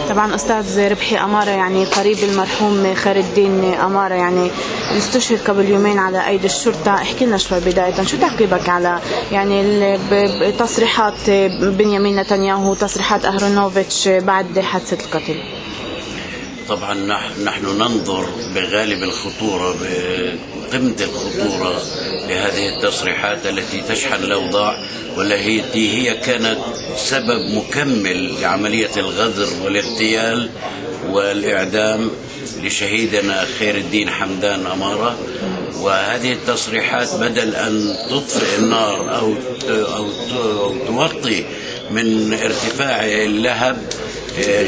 طبعا أستاذ ربحي أمارة يعني قريب المرحوم خير الدين أمارة يعني استشهد قبل يومين على أيدي الشرطة. احكي لنا شوي بداية شو تعقيبك على يعني تصريحات بنيامين نتنياهو وتصريحات أهرونوفيتش بعد حادثة القتل؟ طبعا نحن ننظر بغالب الخطورة، بقمة الخطورة لهذه التصريحات التي تشحن الأوضاع، والتي هي كانت سبب مكمل لعملية الغدر والاغتيال والإعدام لشهيدنا خير الدين حمدان أمارة. وهذه التصريحات بدل أن تطفئ النار أو توطي من ارتفاع اللهب،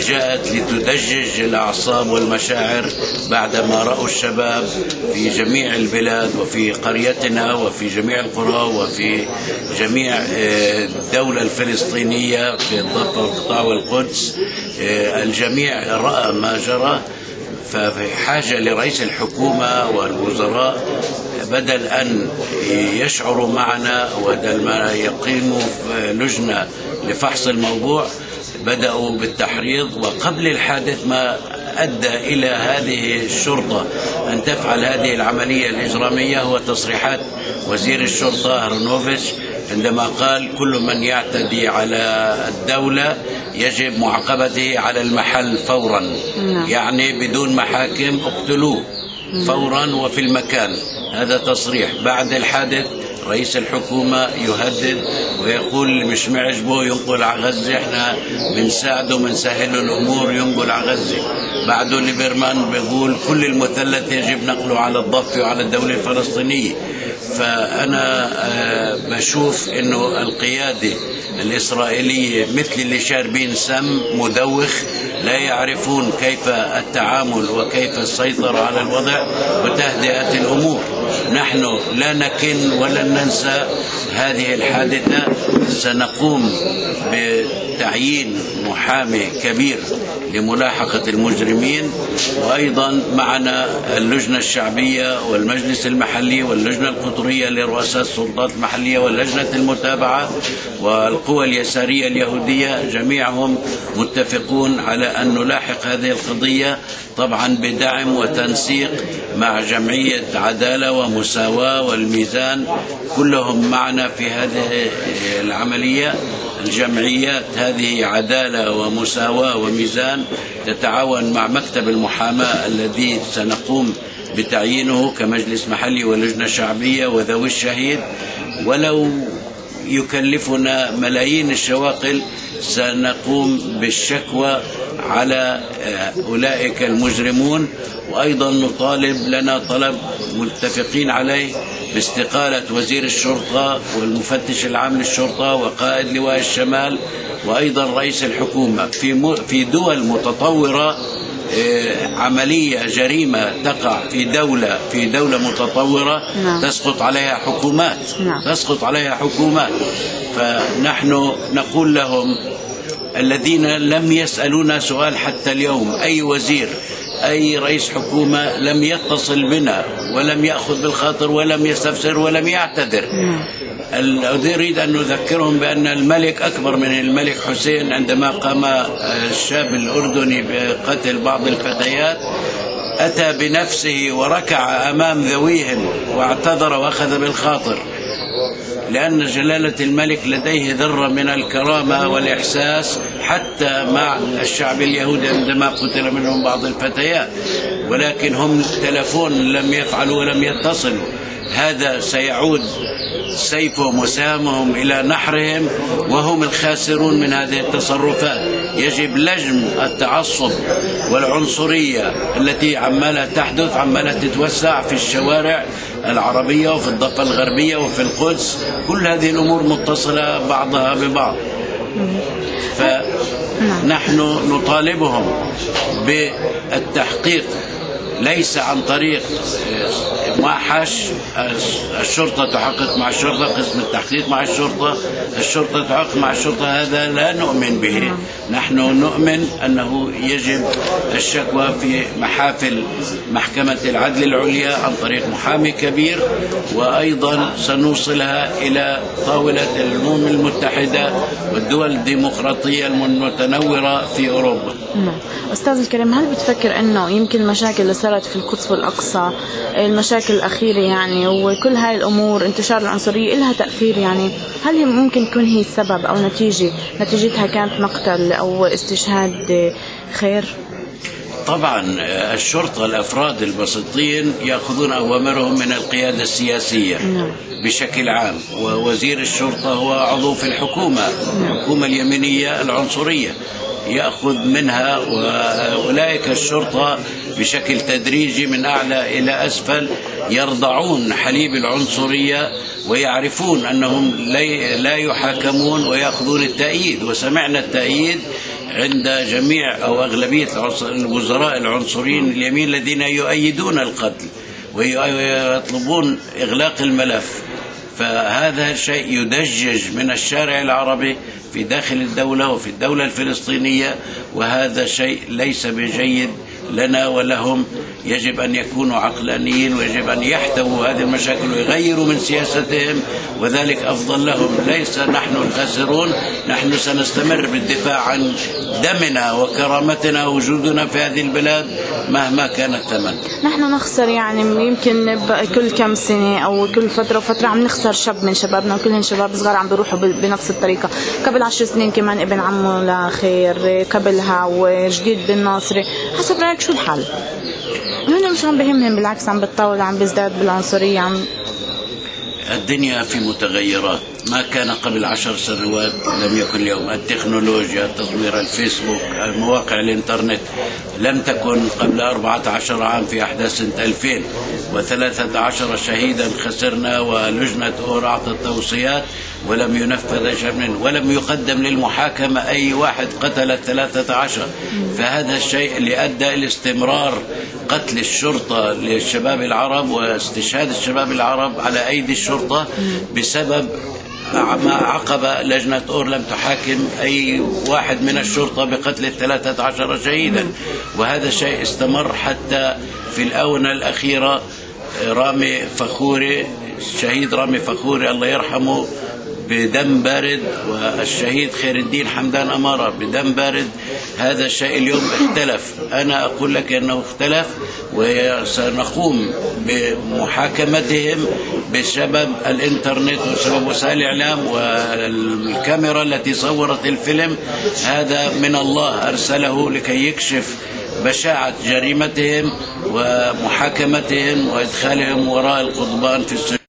جاءت لتدجج الأعصاب والمشاعر بعدما رأوا الشباب في جميع البلاد وفي قريتنا وفي جميع القرى وفي جميع الدولة الفلسطينية في الضفة والقطاع والقدس. الجميع رأى ما جرى، ففي حاجة لرئيس الحكومة والوزراء بدل أن يشعروا معنا وبدل ما يقيموا لجنة لفحص الموضوع بدأوا بالتحريض. وقبل الحادث ما أدى إلى هذه الشرطة أن تفعل هذه العملية الإجرامية هو تصريحات وزير الشرطة أهرونوفيتش عندما قال كل من يعتدي على الدولة يجب معاقبته على المحل فورا، يعني بدون محاكم اقتلوه فورا وفي المكان. هذا تصريح. بعد الحادث رئيس الحكومة يهدد ويقول مش معجبه ينقل على غزة، احنا بنساعده بنسهل الأمور ينقل على غزة. بعده ليبرمان بيقول كل المثلث يجب نقله على الضفة وعلى الدولة الفلسطينية. فأنا بشوف إنه القيادة الإسرائيلية مثل اللي شاربين سم مدوخ، لا يعرفون كيف التعامل وكيف السيطرة على الوضع وتهدئة الأمور. نحن لا نكن ولا ننسى هذه الحادثة. سنقوم بتعيين محامي كبير لملاحقة المجرمين، وأيضا معنا اللجنة الشعبية والمجلس المحلي واللجنة القطرية لرؤساء السلطات المحلية واللجنة المتابعة والقوى اليسارية اليهودية، جميعهم متفقون على أن نلاحق هذه القضية، طبعا بدعم وتنسيق مع جمعية عدالة ومساواة والميزان، كلهم معنا في هذه العملية. الجمعيات هذه عدالة ومساواة وميزان تتعاون مع مكتب المحاماة الذي سنقوم بتعيينه كمجلس محلي ولجنة شعبية وذوي الشهيد، ولو يكلفنا ملايين الشواقل سنقوم بالشكوى على أولئك المجرمون. وأيضا نطالب، لنا طلب متفقين عليه، باستقالة وزير الشرطة والمفتش العام للشرطة وقائد لواء الشمال وأيضا رئيس الحكومة. في دول متطورة عملية جريمة تقع في دولة متطورة تسقط عليها حكومات. فنحن نقول لهم الذين لم يسألونا سؤال حتى اليوم، أي وزير أي رئيس حكومة لم يتصل بنا ولم يأخذ بالخاطر ولم يستفسر ولم يعتذر. أريد أن نذكرهم بأن الملك أكبر من الملك حسين عندما قام الشاب الأردني بقتل بعض الفتيات أتى بنفسه وركع أمام ذويهم واعتذر وأخذ بالخاطر، لأن جلالة الملك لديه ذرة من الكرامة والإحساس حتى مع الشعب اليهودي عندما قتل منهم بعض الفتيات، ولكن هم تلفون لم يفعلوا ولم يتصلوا. هذا سيعود سيفهم وسهمهم إلى نحرهم وهم الخاسرون من هذه التصرفات. يجب لجم التعصب والعنصرية التي عمالة تحدث، عمالة تتوسع في الشوارع العربية وفي الضفة الغربية وفي القدس. كل هذه الأمور متصلة بعضها ببعض، فنحن نطالبهم بالتحقيق ليس عن طريق محش. الشرطة تحقق مع الشرطة، قسم التحقيق مع الشرطة، الشرطة تحقق مع الشرطة. هذا لا نؤمن به. نحن نؤمن أنه يجب الشكوى في محافل محكمة العدل العليا عن طريق محامي كبير، وأيضا سنوصلها إلى طاولة الأمم المتحدة والدول الديمقراطية المتنورة في أوروبا. أستاذ الكريم، هل بتفكر أنه يمكن المشاكل اللي صارت في القدس والأقصى، المشاكل الأخيرة يعني، وكل هاي الأمور، انتشار العنصرية، لها تأثير يعني؟ هل هي ممكن تكون هي السبب أو نتيجتها كانت مقتل أو استشهاد خير؟ طبعا الشرطة الأفراد البسيطين يأخذون أوامرهم من القيادة السياسية بشكل عام، ووزير الشرطة هو عضو في الحكومة اليمينية العنصرية، يأخذ منها. وأولئك الشرطة بشكل تدريجي من أعلى إلى أسفل يرضعون حليب العنصرية، ويعرفون أنهم لا يحاكمون ويأخذون التأييد. وسمعنا التأييد عند جميع أو أغلبية الوزراء العنصريين اليمين الذين يؤيدون القتل ويطلبون إغلاق الملف. فهذا الشيء يدجج من الشارع العربي في داخل الدولة وفي الدولة الفلسطينية، وهذا شيء ليس بجيد لنا ولهم. يجب أن يكونوا عقلانيين، ويجب أن يحتووا هذه المشاكل ويغيروا من سياستهم، وذلك أفضل لهم. ليس نحن الخاسرون، نحن سنستمر بالدفاع عن دمنا وكرامتنا ووجودنا في هذه البلاد مهما كان الثمن. نحن نخسر يعني يمكن كل كم سنة أو كل فترة وفترة عم نخسر شاب من شبابنا، وكلهم شباب صغار عم بيروحوا بنفس الطريقة. قبل 10 سنين كمان ابن عمه لخير، قبلها وجديد بالناصري. حسب رأيك شو الحل؟ هن مش عم بهمهم، بالعكس عم بتطاول، عم بيزداد بالعنصرية. الدنيا في متغيرات، ما كان قبل 10 سنوات لم يكن اليوم. التكنولوجيا، تطوير الفيسبوك، مواقع الإنترنت لم تكن قبل 14 عام في أحداث سنة 2013 شهيدا خسرنا، ولجنة أور أعطت توصيات ولم ينفذ شيء منه، ولم يقدم للمحاكمة أي واحد قتل 13. فهذا الشيء اللي أدى إلى استمرار قتل الشرطة للشباب العرب واستشهاد الشباب العرب على أيدي الشرطة بسبب ما عقب لجنة أور لم تحاكم أي واحد من الشرطة بقتل 13 شهيدا. وهذا الشيء استمر حتى في الآونة الأخيرة. رامي فخوري، الشهيد رامي فخوري الله يرحمه بدم بارد، والشهيد خير الدين حمدان أمارة بدم بارد. هذا الشيء اليوم اختلف. أنا أقول لك أنه اختلف، وسنقوم بمحاكمتهم بسبب الإنترنت وسبب وسائل الإعلام والكاميرا التي صورت الفيلم. هذا من الله أرسله لكي يكشف بشاعة جريمتهم ومحاكمتهم وإدخالهم وراء القضبان في السجن.